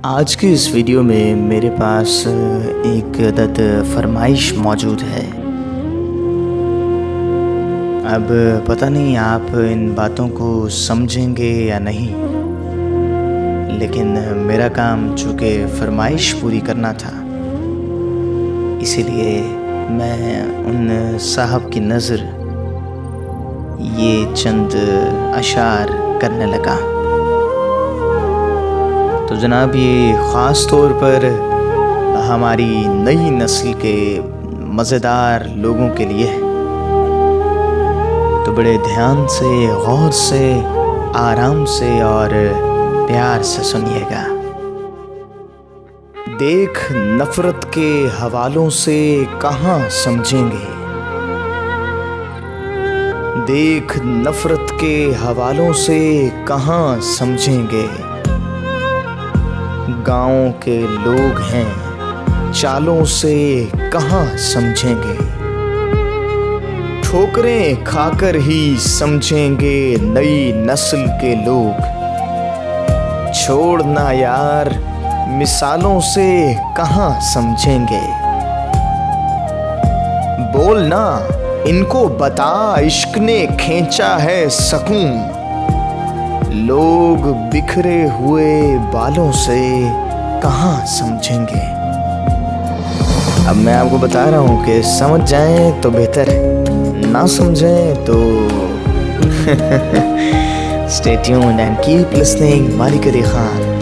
आज की इस वीडियो में मेरे पास एक अदद फरमाइश मौजूद है। अब पता नहीं आप इन बातों को समझेंगे या नहीं, लेकिन मेरा काम चूँकि फरमाइश पूरी करना था, इसीलिए मैं उन साहब की नज़र ये चंद अशार करने लगा। तो जनाब, ये ख़ास तौर पर हमारी नई नस्ल के मज़ेदार लोगों के लिए है, तो बड़े ध्यान से, गौर से, आराम से और प्यार से सुनिएगा। देख नफ़रत के हवालों से कहाँ समझेंगे, देख नफ़रत के हवालों से कहाँ समझेंगे। गाँव के लोग हैं, चालों से कहाँ समझेंगे। ठोकरें खाकर ही समझेंगे नई नस्ल के लोग। छोड़ना यार, मिसालों से कहाँ समझेंगे। बोलना इनको बता, इश्क ने खींचा है सकून। लोग बिखरे हुए बालों से कहाँ समझेंगे। अब मैं आपको बता रहा हूँ कि समझ जाएं तो बेहतर है, ना समझें तो stay tuned and keep listening मालिक अली खान।